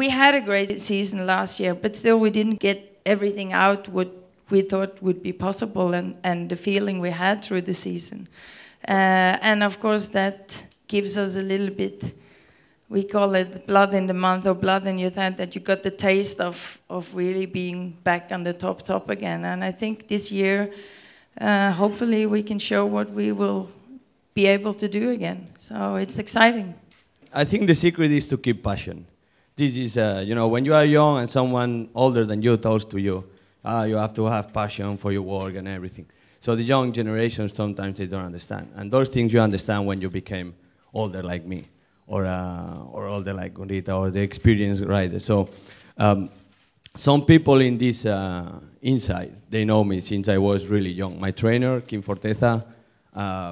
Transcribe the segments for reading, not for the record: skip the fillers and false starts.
we had a great season last year, but still we didn't get everything out what we thought would be possible, and the feeling we had through the season. And of course that gives us a little bit, we call it blood in the month, or blood in your hand, that you got the taste of really being back on the top again. And I think this year, hopefully we can show what we will be able to do again. So it's exciting. I think the secret is to keep passion. This is, you know, when you are young and someone older than you tells to you, you have to have passion for your work and everything. So the young generation, sometimes they don't understand. And those things you understand when you became older like me, or older like Gunn-Rita, or the experienced rider. So some people in this inside, they know me since I was really young. My trainer, Kim Forteza,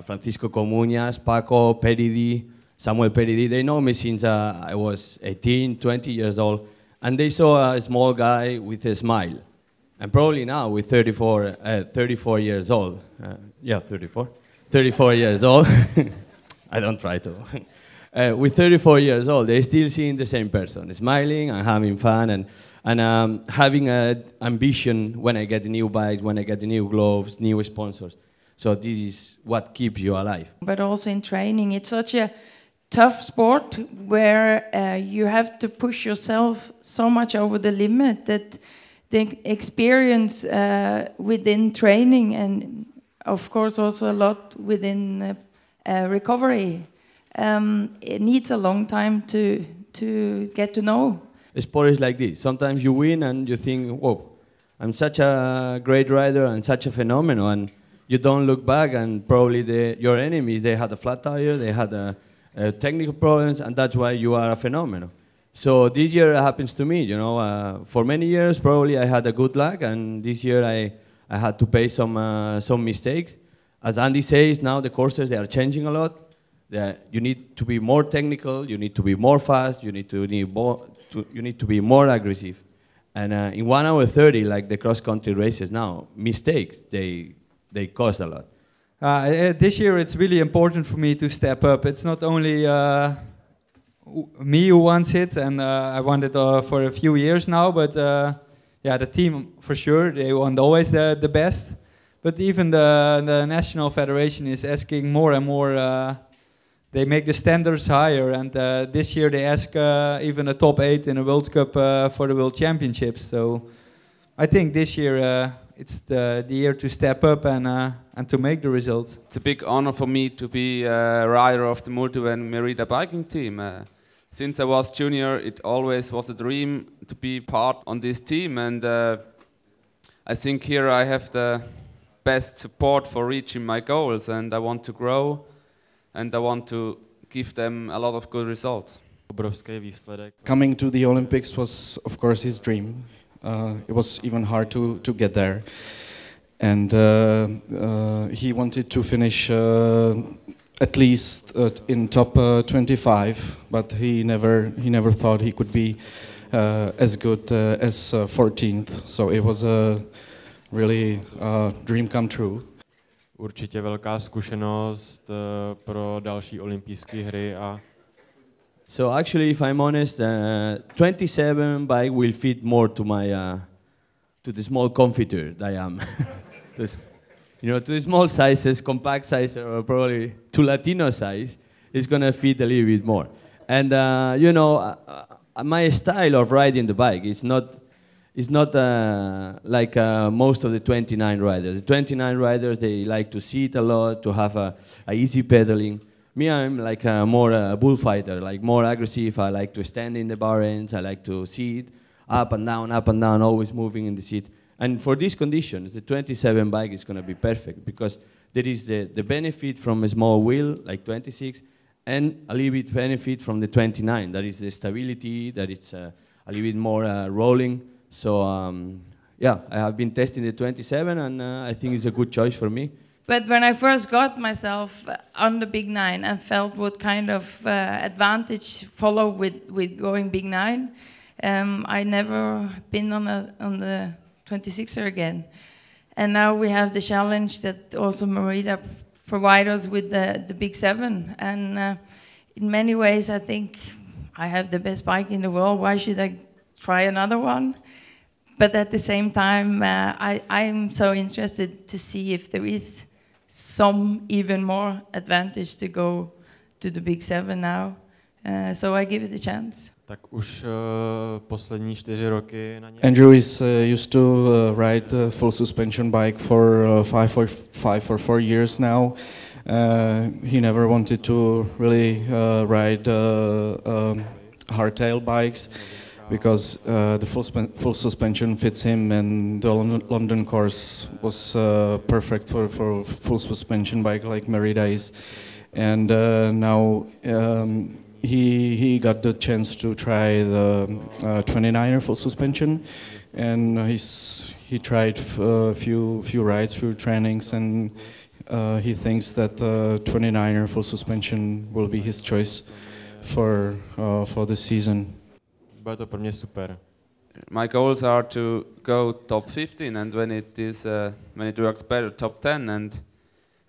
Francisco Comuñas, Paco, Peridi, Samuel Peridi, they know me since I was 18, 20 years old. And they saw a small guy with a smile. And probably now, with 34 years old, 34 years old, I don't try to. With 34 years old, they're still seeing the same person, smiling and having fun, and having an ambition when I get the new bikes, when I get the new gloves, new sponsors. So this is what keeps you alive. But also in training, it's such a tough sport where you have to push yourself so much over the limit that the experience within training, and of course also a lot within recovery, it needs a long time to get to know. The sport is like this. Sometimes you win and you think, whoa, I'm such a great rider and such a phenomenon, and you don't look back, and probably your enemies, they had a flat tire, they had technical problems, and that's why you are a phenomenon. So this year happens to me, you know. For many years, probably I had a good luck, and this year I had to pay some mistakes. As Andy says, now the courses, they are changing a lot. You need to be more technical, you need to be more fast, you need to be more aggressive. And in 1 hour 30, like the cross-country races now, mistakes, they cost a lot. This year it's really important for me to step up. It's not only me who wants it, and I want it for a few years now, but yeah, the team for sure, they want always the best. But even the National Federation is asking more and more. They make the standards higher, and this year they ask even a top 8 in a World Cup for the World Championships. So I think this year it's the year to step up and to make the results. It's a big honor for me to be a rider of the Multivan Merida biking team. Since I was junior, it always was a dream to be part on this team, and I think here I have the best support for reaching my goals, and I want to grow, and I want to give them a lot of good results. Coming to the Olympics was, of course, his dream. It was even hard to get there, and he wanted to finish at least in top 25, but he never thought he could be as good as 14th. So it was a really dream come true. Určitě velká zkušenost pro další olympijské hry a So actually, if I'm honest, 27 bike will fit more to my to the small comfitter that I am. You know, to the small sizes, compact size, or probably to Latino size, it's gonna fit a little bit more. And you know, my style of riding the bike is not like most of the 29 riders. The 29 riders, they like to sit a lot, to have a easy pedaling. Me, I'm like more a bullfighter, like more aggressive. I like to stand in the bar ends. I like to sit up and down, always moving in the seat. And for these conditions, the 27 bike is going to be perfect, because there is the benefit from a small wheel, like 26, and a little bit benefit from the 29. That is the stability, that it's a little bit more rolling. So yeah, I have been testing the 27, and I think it's a good choice for me. But when I first got myself on the Big 9 and felt what kind of advantage follow with going Big 9, I never been on the 26er again. And now we have the challenge that also Merida provides us with the Big 7. And in many ways, I think I have the best bike in the world. Why should I try another one? But at the same time, I'm so interested to see if there is some even more advantage to go to the Big Seven now. So I give it a chance. Tak už poslední 4 roky na ně. Andrew is used to ride a full suspension bike for 5 or 4 years now. He never wanted to really ride hardtail bikes because the full suspension fits him, and the London course was perfect for full suspension bike like Merida is. And now he got the chance to try the 29er full suspension, and he tried a few rides, few trainings, and he thinks that the 29er full suspension will be his choice for the season. Bude to pro mě super. My goals are to go top 15, and when it works better, top 10, and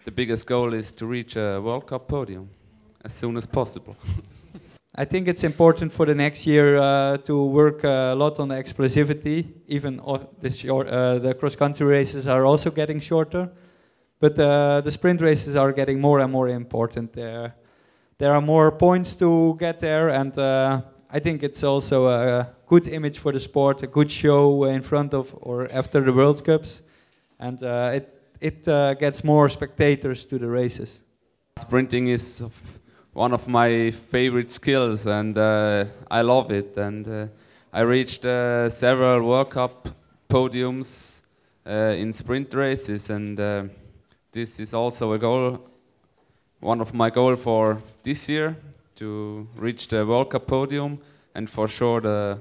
the biggest goal is to reach a World Cup podium as soon as possible. I think it's important for the next year to work a lot on the explosivity. Even the cross-country races are also getting shorter, but the sprint races are getting more and more important. There are more points to get there, and I think it's also a good image for the sport, a good show in front of or after the World Cups, and it gets more spectators to the races. Sprinting is one of my favorite skills, and I love it. And I reached several World Cup podiums in sprint races, and this is also a goal, one of my goals for this year, to reach the World Cup podium, and for sure the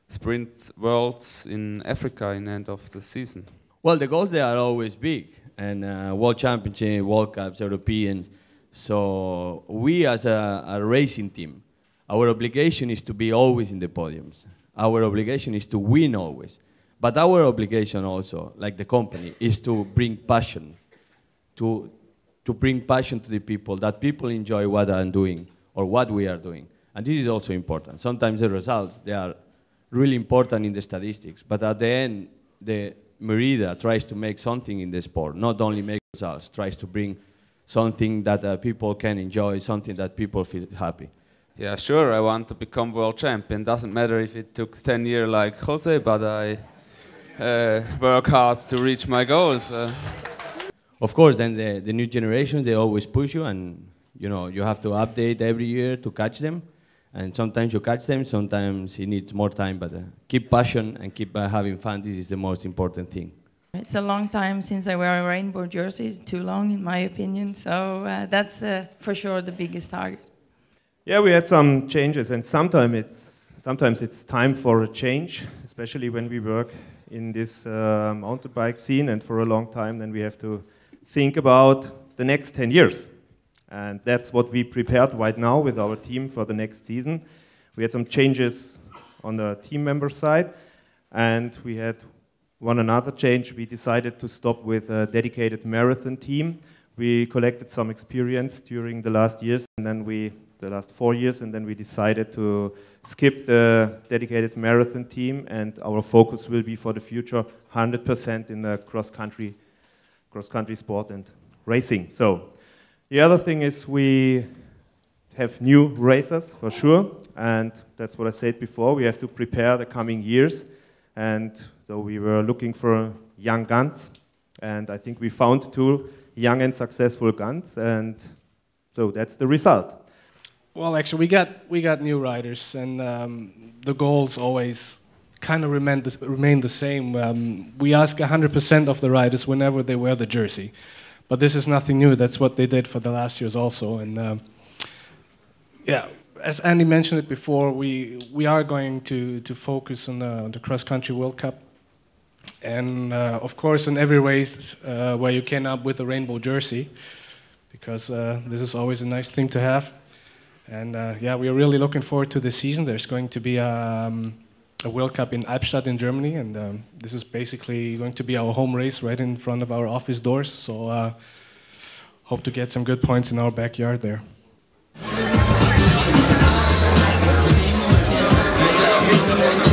sprint worlds in Africa in the end of the season. Well, the goals, they are always big, and World Championship, World Cups, Europeans. So we as a racing team, our obligation is to be always in the podiums. Our obligation is to win always. But our obligation also, like the company, is to bring passion, to bring passion to the people, that people enjoy what I'm doing or what we are doing. And this is also important. Sometimes the results, they are really important in the statistics, but at the end, the Merida tries to make something in the sport, not only make results, tries to bring something that people can enjoy, something that people feel happy. Yeah, sure, I want to become world champion. Doesn't matter if it took 10 years like Jose, but I work hard to reach my goals. Of course, then the new generations, they always push you, and you have to update every year to catch them. And sometimes you catch them, sometimes it needs more time, but keep passion and keep having fun. This is the most important thing. It's a long time since I wear a rainbow jersey. It's too long, in my opinion. So that's for sure the biggest target. Yeah, we had some changes, and sometimes it's time for a change, especially when we work in this mountain bike scene, and for a long time, then we have to think about the next 10 years. And that's what we prepared right now with our team for the next season. We had some changes on the team member side, and we had another change. We decided to stop with a dedicated marathon team. We collected some experience during the last years, and then the last 4 years, and then we decided to skip the dedicated marathon team, and our focus will be for the future 100% in the cross-country sport and racing. So the other thing is we have new racers for sure, and that's what I said before. We have to prepare the coming years, and so we were looking for young guns, and I think we found 2 young and successful guns, and so that's the result. Well, actually, we got new riders, and the goals always kind of remain the same. We ask 100% of the riders whenever they wear the jersey, but this is nothing new. That's what they did for the last years also, and yeah, as Andy mentioned it before, we are going to focus on the cross-country World Cup, and of course in every race where you can up with a rainbow jersey, because this is always a nice thing to have. And yeah, we are really looking forward to this season. There's going to be a World Cup in Albstadt in Germany, and this is basically going to be our home race right in front of our office doors. So hope to get some good points in our backyard there. Thank you.